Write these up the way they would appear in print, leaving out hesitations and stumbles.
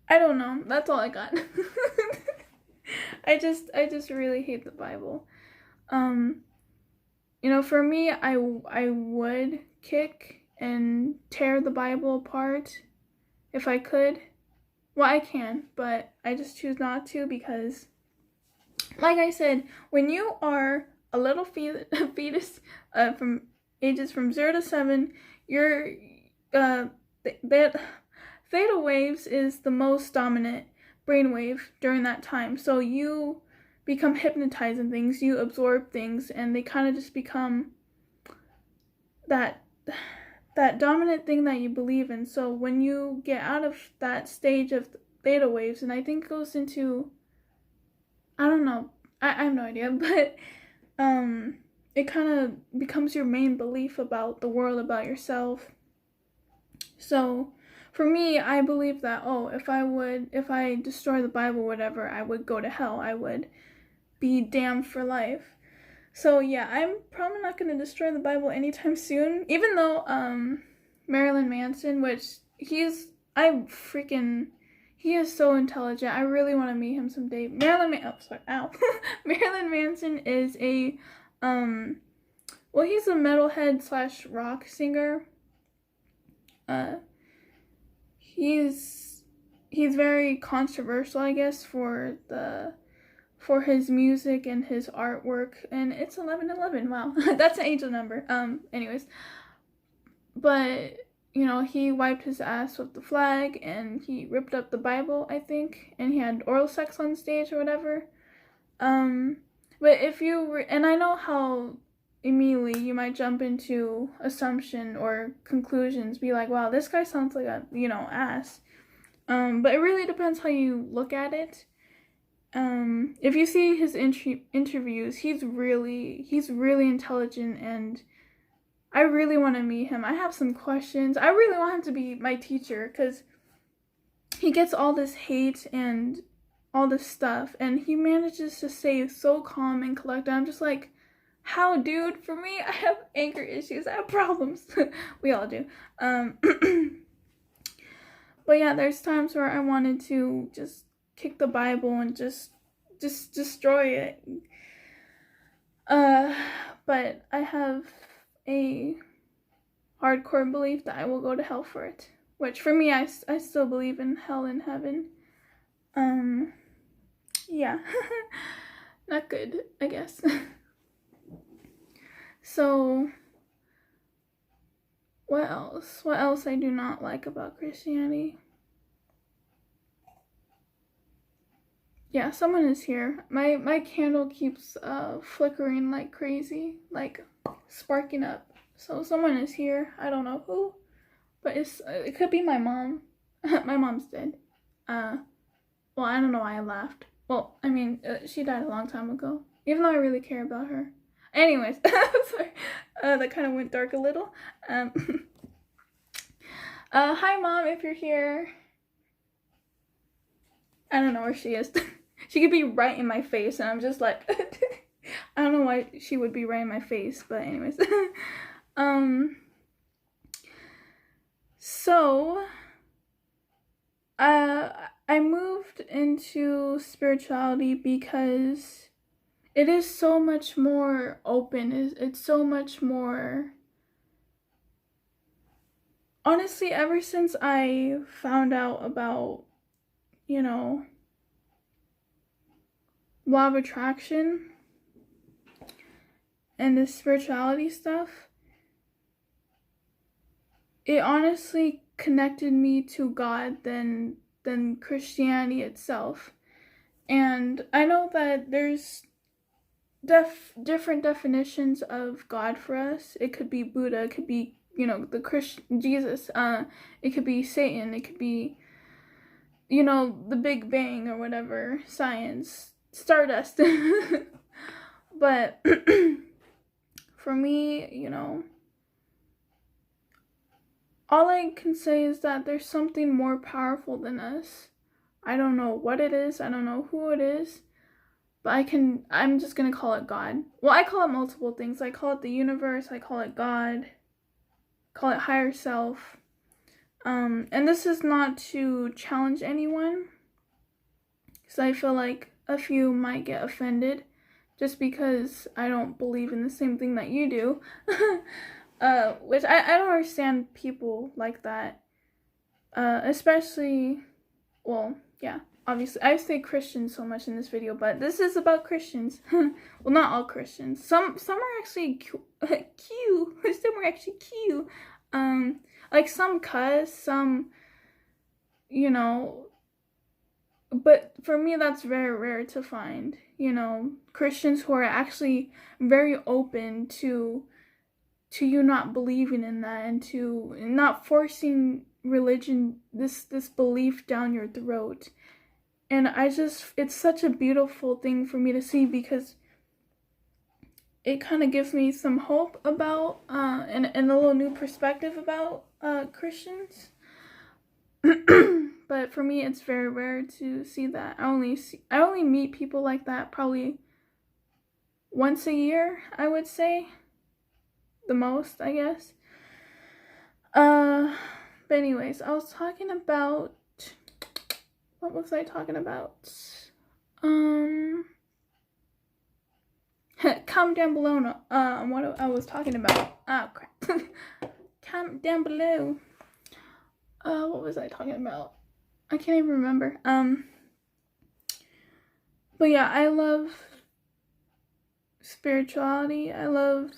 I don't know. That's all I got. I just really hate the Bible. Um, for me, I would kick and tear the Bible apart if I could. Well, I can, but I just choose not to because, like I said, when you are a little fetus, from ages from 0 to 7, your that theta waves is the most dominant brainwave during that time. So you become hypnotized in things, you absorb things, and they kind of just become that dominant thing that you believe in. So when you get out of that stage of theta waves, and I think it goes into, I don't know, I have no idea, but it kind of becomes your main belief about the world, about yourself. So for me, I believe that, if I destroy the Bible, whatever, I would go to hell. I would be damned for life. So yeah, I'm probably not going to destroy the Bible anytime soon, even though Marilyn Manson, he is so intelligent. I really want to meet him someday. Marilyn Manson is he's a metalhead slash rock singer. He's very controversial, I guess, for his music and his artwork, and it's 11/11. Wow, that's an angel number. Anyways, but he wiped his ass with the flag, and he ripped up the Bible, I think, and he had oral sex on stage or whatever. But and I know how immediately you might jump into assumption or conclusions, be like, wow, this guy sounds like a ass. But it really depends how you look at it. If you see his interviews, he's really intelligent, and I really want to meet him. I have some questions. I really want him to be my teacher, because he gets all this hate and all this stuff, and he manages to stay so calm and collected. I'm just like, how, dude? For me, I have anger issues. I have problems. We all do. But yeah, there's times where I wanted to just kick the Bible and just destroy it. But I have a hardcore belief that I will go to hell for it. Which, for me, I still believe in hell and heaven. Yeah. Not good, I guess. So, what else? What else I do not like about Christianity? Yeah, someone is here. My candle keeps flickering like crazy, like sparking up. So someone is here. I don't know who, but it could be my mom. My mom's dead. Well, I don't know why I laughed. Well, I mean, she died a long time ago. Even though I really care about her. Anyways, sorry. That kind of went dark a little. Hi mom, if you're here. I don't know where she is. She could be right in my face, and I'm just like, I don't know why she would be right in my face, but anyways. So, I moved into spirituality because it is so much more open. It's so much more. Honestly, ever since I found out about, law of attraction and this spirituality stuff, it honestly connected me to God than Christianity itself. And I know that there's different definitions of God for us. It could be Buddha, it could be, the Christian Jesus, it could be Satan, it could be, the Big Bang or whatever, science, Stardust. But for me, all I can say is that there's something more powerful than us. I don't know what it is, I don't know who it is, but I'm just gonna call it God. Well, I call it multiple things. I call it the universe, I call it God, call it higher self. And this is not to challenge anyone, because I feel like a few might get offended just because I don't believe in the same thing that you do. Which I don't understand people like that. Especially, well, yeah, obviously, I say Christians so much in this video, but this is about Christians. Well, not all Christians. Some are actually cute. Some are actually cute. Like some cuss, some, you know, but for me, that's very rare to find, you know, Christians who are actually very open to you not believing in that, and to not forcing religion, this belief down your throat. And it's such a beautiful thing for me to see, because it kind of gives me some hope about and a little new perspective about Christians. But for me, it's very rare to see that. I only meet people like that probably once a year, I would say. The most, I guess. But anyways, I was talking about, what was I talking about? Comment down below what I was talking about. Oh crap. Comment down below. What was I talking about? I can't even remember. But yeah, I love spirituality. I love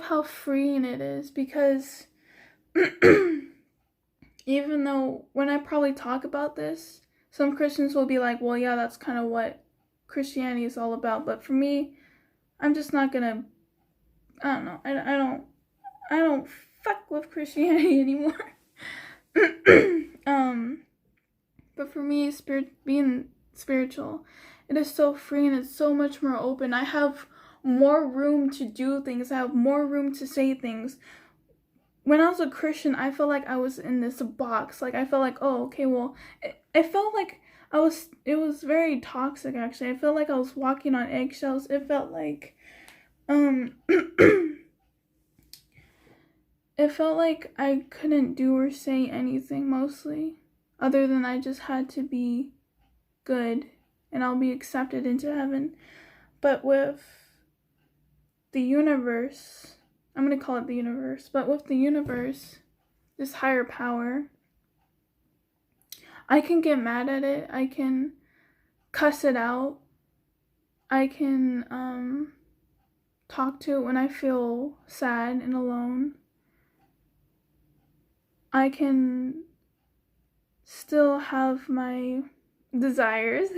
how freeing it is, because even though when I probably talk about this, some Christians will be like, well, yeah, that's kind of what Christianity is all about. But for me, I'm just not gonna, I don't know, I don't fuck with Christianity anymore. But for me, being spiritual, it is so free, and it's so much more open. I have more room to do things. I have more room to say things. When I was a Christian, I felt like I was in this box. Like, I felt like, oh, okay, well, I felt like it was very toxic, actually. I felt like I was walking on eggshells. It felt like, it felt like I couldn't do or say anything, mostly, other than I just had to be good, and I'll be accepted into heaven. But with the universe, I'm going to call it the universe, but with the universe, this higher power, I can get mad at it. I can cuss it out. I can talk to it when I feel sad and alone. I can still have my desires,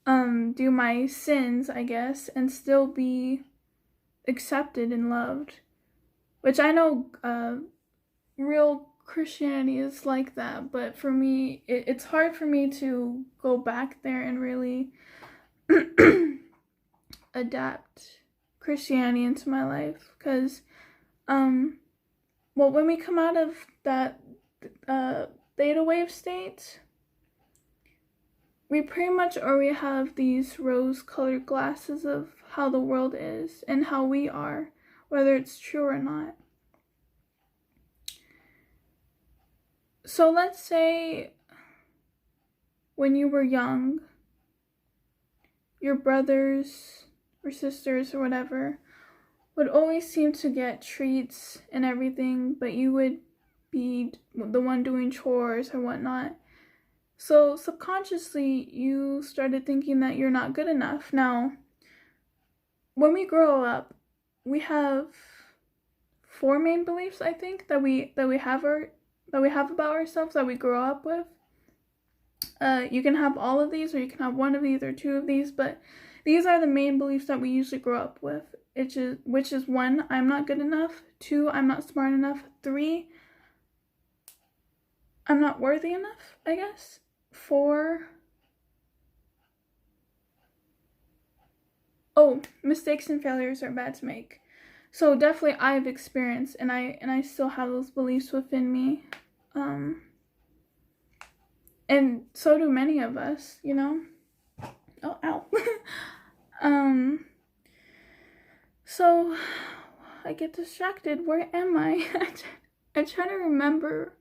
do my sins, I guess, and still be accepted and loved. Which I know real Christianity is like that, but for me, it's hard for me to go back there and really adapt Christianity into my life, because well, when we come out of that theta wave state, we pretty much already have these rose-colored glasses of how the world is and how we are, whether it's true or not. So let's say when you were young, your brothers or sisters or whatever would always seem to get treats and everything, but you would be the one doing chores or whatnot. So subconsciously, you started thinking that you're not good enough. Now, when we grow up, we have 4 main beliefs, I think, that we have about ourselves, that we grow up with. You can have all of these, or you can have one of these or 2 of these, but these are the main beliefs that we usually grow up with, which is 1, I'm not good enough, 2, I'm not smart enough, 3, I'm not worthy enough, I guess, 4, oh, mistakes and failures are bad to make. So definitely I've experienced, and I still have those beliefs within me. And so do many of us, you know? Oh, ow. So I get distracted. Where am I? I'm trying to remember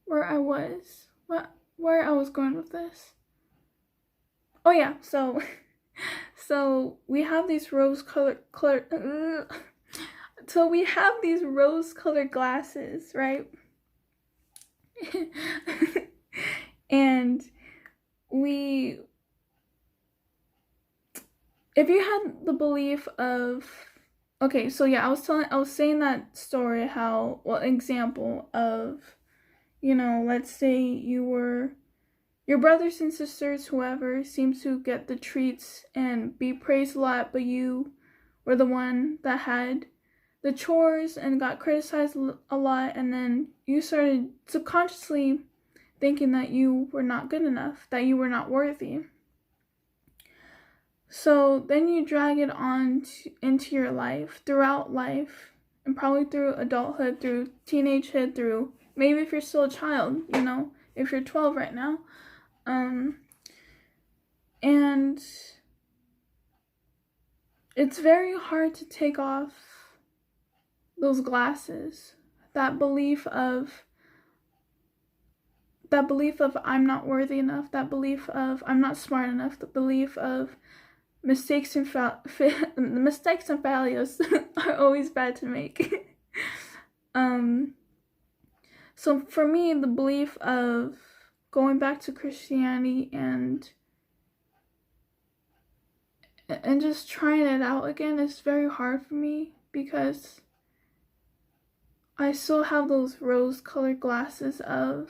where I was. Where I was going with this. Oh yeah, so we have these rose-colored so we have these rose-colored glasses, right? And if you had the belief of, okay, so yeah, I was saying that story, how, well, example of, let's say your brothers and sisters, whoever, seems to get the treats and be praised a lot, but you were the one that had the chores and got criticized a lot, and then you started subconsciously thinking that you were not good enough, that you were not worthy. So then you drag it on into your life, throughout life, and probably through adulthood, through teenagehood, through maybe if you're still a child, if you're 12 right now. And it's very hard to take off those glasses, that belief of I'm not worthy enough, that belief of I'm not smart enough, the belief of mistakes and failures are always bad to make. So for me, the belief of going back to Christianity and just trying it out again is very hard for me, because I still have those rose-colored glasses of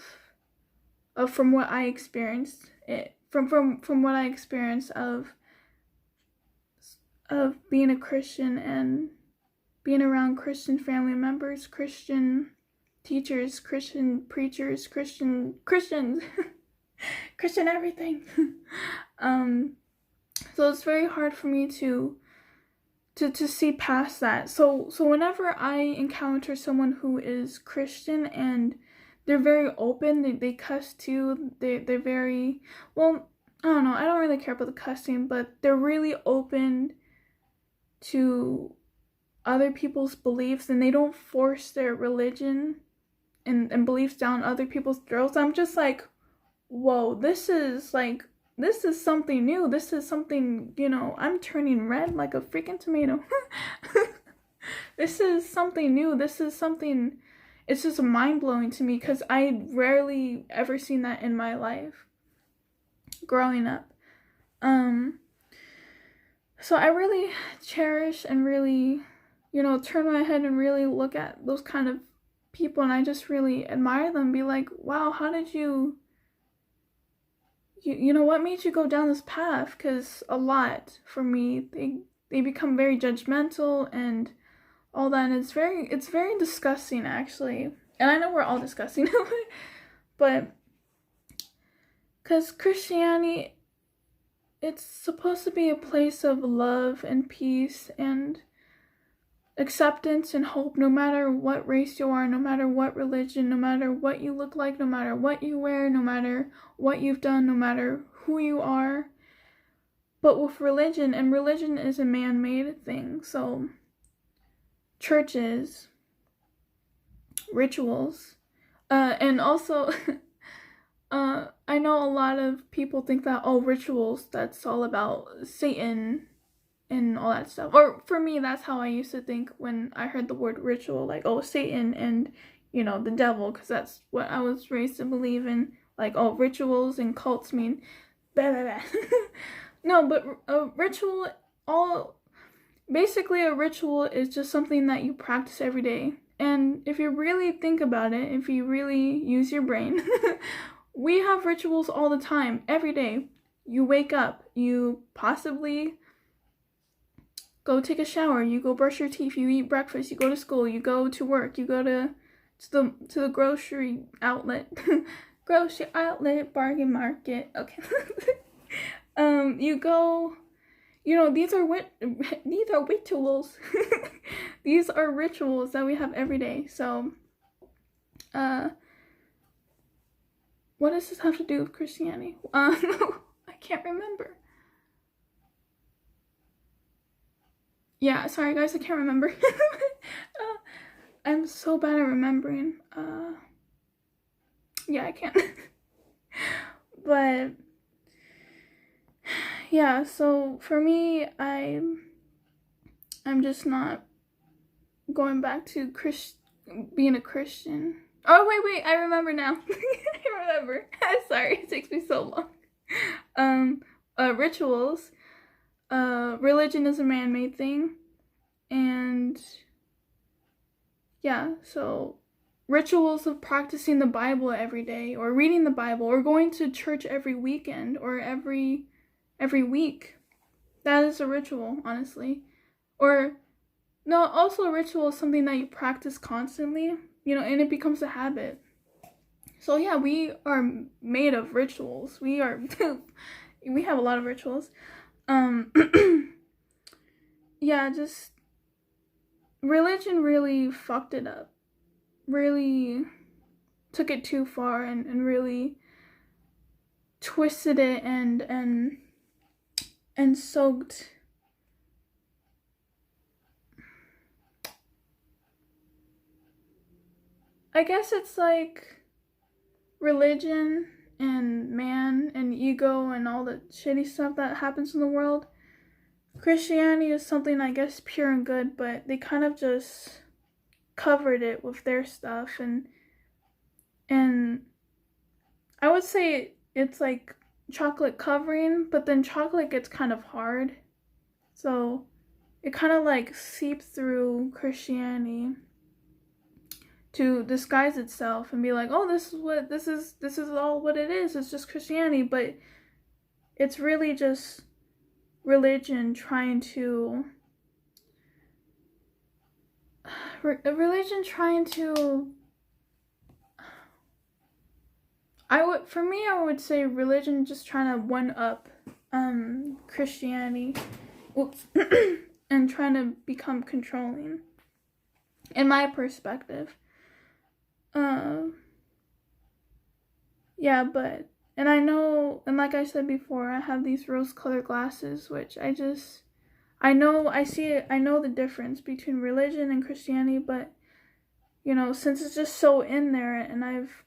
from what I experienced, from what I experienced of being a Christian and being around Christian family members, Christian teachers, Christian preachers, Christians, Christian everything. So it's very hard for me to see past that. So whenever I encounter someone who is Christian and they're very open, they cuss too, they're very, well, I don't know, I don't really care about the cussing, but they're really open to other people's beliefs, and they don't force their religion and beliefs down other people's throats. I'm just like, whoa, this is something new. This is something, I'm turning red like a freaking tomato. This is something new. This is something, it's just mind-blowing to me, because I rarely ever seen that in my life growing up. So I really cherish and really, turn my head and really look at those kind of people, and I just really admire them, be like, wow, how did you what made you go down this path? Because a lot, for me, they become very judgmental and all that, and it's very disgusting, actually. And I know we're all disgusting, but because Christianity, it's supposed to be a place of love and peace and acceptance and hope, no matter what race you are, no matter what religion, no matter what you look like, no matter what you wear, no matter what you've done, no matter who you are. But with religion, and religion is a man-made thing, so churches, rituals, and also I know a lot of people think that, rituals, that's all about Satan and all that stuff. Or for me, that's how I used to think when I heard the word ritual, like, Satan and, the devil, because that's what I was raised to believe in. Like, rituals and cults mean blah, blah, blah. No, but a ritual, basically a ritual is just something that you practice every day. And if you really think about it, if you really use your brain, we have rituals all the time, every day. You wake up, you possibly go take a shower, you go brush your teeth, you eat breakfast, you go to school, you go to work, you go to the grocery outlet, bargain market, okay. You go, these are rituals. These are rituals that we have every day. So, what does this have to do with Christianity? I can't remember. Yeah, sorry guys, I can't remember. I'm so bad at remembering. Yeah, I can't. But yeah, so for me, I'm just not going back to being a Christian. Oh wait, I remember now. I remember. Sorry, it takes me so long. Rituals. Religion is a man-made thing, and yeah, so rituals of practicing the Bible every day, or reading the Bible, or going to church every weekend, or every week. That is a ritual, honestly. Or no, also a ritual is something that you practice constantly, and it becomes a habit. So yeah, we are made of rituals. We are we have a lot of rituals. Yeah, just religion really fucked it up. Really took it too far and really twisted it and soaked I guess it's like religion and man and ego and all the shitty stuff that happens in the world. Christianity is something, I guess, pure and good, but they kind of just covered it with their stuff, and I would say it's like chocolate covering, but then chocolate gets kind of hard, so it kind of like seeps through Christianity to disguise itself and be like, oh, this is all what it is. It's just Christianity, but it's really just religion trying to I would say religion just trying to one up Christianity. Oops. And trying to become controlling, in my perspective. Yeah, but, and I know, and like I said before, I have these rose-colored glasses, which I know the difference between religion and Christianity, but, since it's just so in there, and I've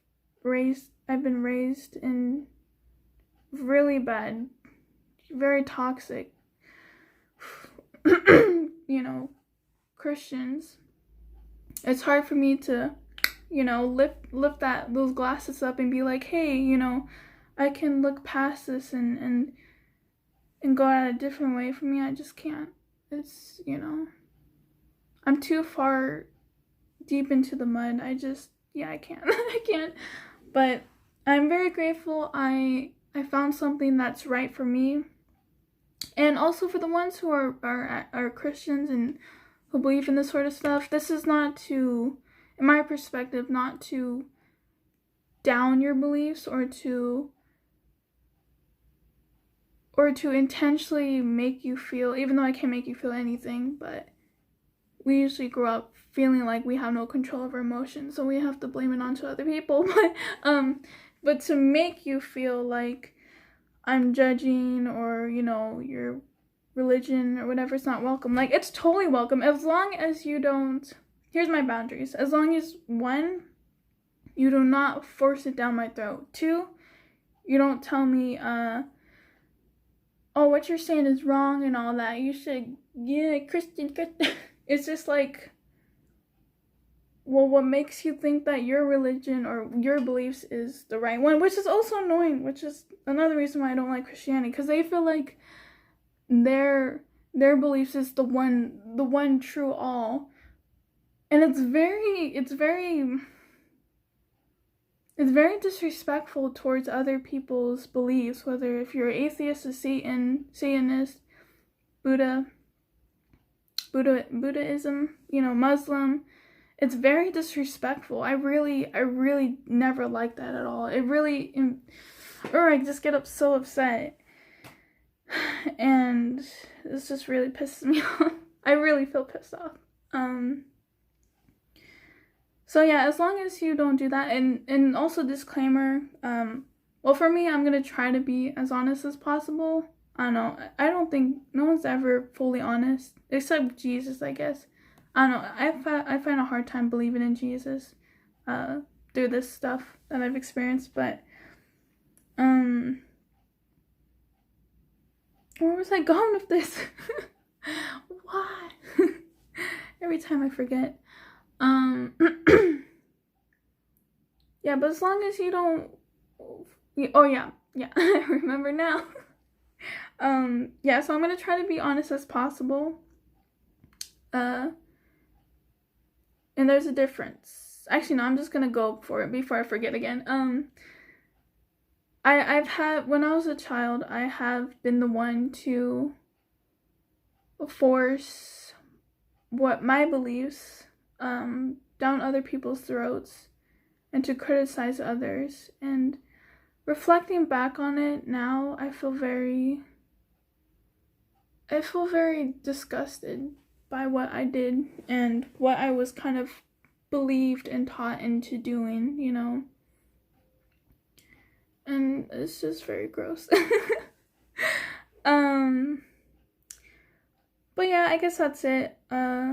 been raised in really bad, very toxic, Christians, it's hard for me to, lift those glasses up and be like, hey, I can look past this and go out a different way. For me, I just can't. It's, I'm too far deep into the mud. I can't. I can't. But I'm very grateful I found something that's right for me. And also for the ones who are Christians and who believe in this sort of stuff, this is not to, in my perspective, not to down your beliefs or to intentionally make you feel, even though I can't make you feel anything, but we usually grow up feeling like we have no control of our emotions, so we have to blame it onto other people. But to make you feel like I'm judging, or your religion or whatever is not welcome. Like, it's totally welcome, as long as you don't, here's my boundaries, as long as, 1, you do not force it down my throat. 2, you don't tell me, oh, what you're saying is wrong and all that, you should, Christian. It's just like, well, what makes you think that your religion or your beliefs is the right one? Which is also annoying, which is another reason why I don't like Christianity, because they feel like their beliefs is the one true all, and it's very disrespectful towards other people's beliefs, whether if you're atheist, a Satanist, Buddhism, Muslim. It's very disrespectful. I really never liked that at all. It really, or I just get so upset, and this just really pisses me off. I really feel pissed off. So yeah, as long as you don't do that, and also disclaimer, well, for me, I'm gonna try to be as honest as possible. I don't know. I don't think no one's ever fully honest, except Jesus, I guess. I don't know. I find a hard time believing in Jesus, through this stuff that I've experienced. But where was I going with this? Why? Every time I forget. Yeah, but as long as you don't. Oh yeah, I remember now. Yeah, so I'm gonna try to be honest as possible. And there's a difference. Actually, no, I'm just gonna go for it before I forget again. I've had, when I was a child, I have been the one to force what my beliefs down other people's throats and to criticize others. And reflecting back on it now, I feel very disgusted by what I did and what I was kind of believed and taught into doing, you know. And it's just very gross. But yeah, I guess that's it. And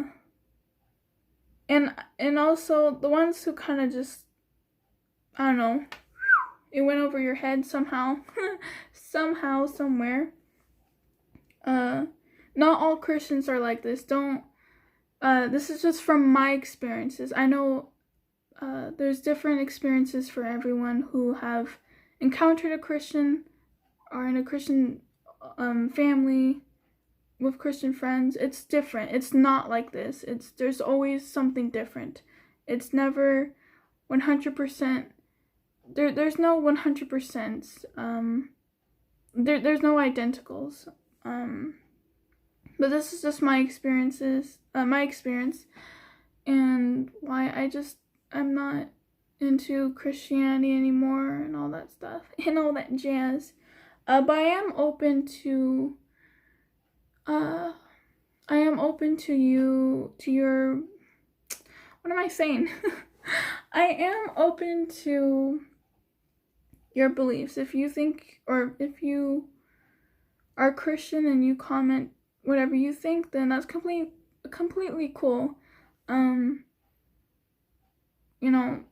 also the ones who kind of just, I don't know, it went over your head somehow. Somehow, somewhere. Not all Christians are like this. This is just from my experiences. I know there's different experiences for everyone who have encountered a Christian or in a Christian family with Christian friends. It's different. It's not like this. There's always something different. It's never 100%. There's no 100%. There's no identicals. But this is just my experience, and why I'm not into Christianity anymore and all that stuff and all that jazz. But I am open to your, what am I saying? I am open to your beliefs. If you think, or if you are Christian and you comment whatever you think, then that's completely cool. You know,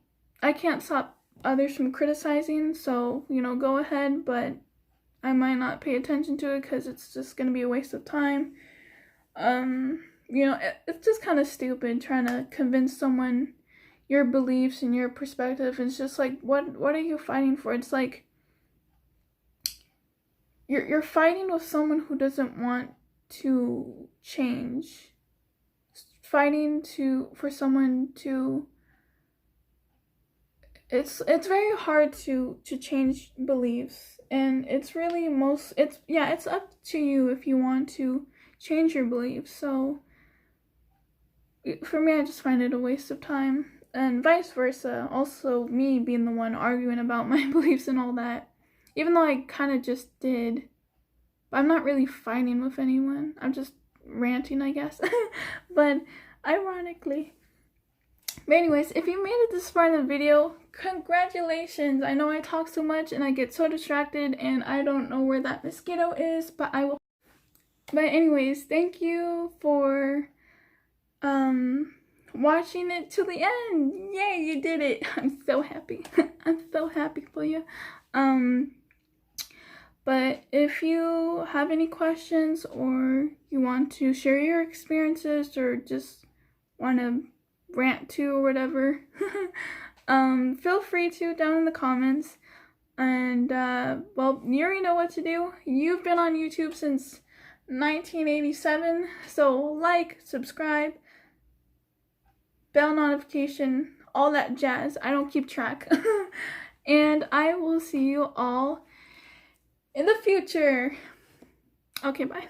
I can't stop others from criticizing, so, you know, go ahead, but I might not pay attention to it because it's just gonna be a waste of time. You know, it's just kind of stupid trying to convince someone your beliefs and your perspective. It's just like, what are you fighting for? It's like you're fighting with someone who doesn't want to change. Fighting for someone to. It's very hard to change beliefs, and it's really it's up to you if you want to change your beliefs. So for me, I just find it a waste of time, and vice versa. Also, me being the one arguing about my beliefs and all that, even though I kind of just did. But I'm not really fighting with anyone. I'm just ranting, I guess. But ironically. But anyways, if you made it this far in the video, congratulations. I know I talk so much and I get so distracted and I don't know where that mosquito is, but I will. But anyways, thank you for watching it to the end. Yay, you did it. I'm so happy. I'm so happy for you. But if you have any questions or you want to share your experiences or just want to rant to or whatever, feel free to down in the comments. And well, you already know what to do. You've been on YouTube since 1987, so like, subscribe, bell notification, all that jazz. I don't keep track. And I will see you all in the future. Okay, bye.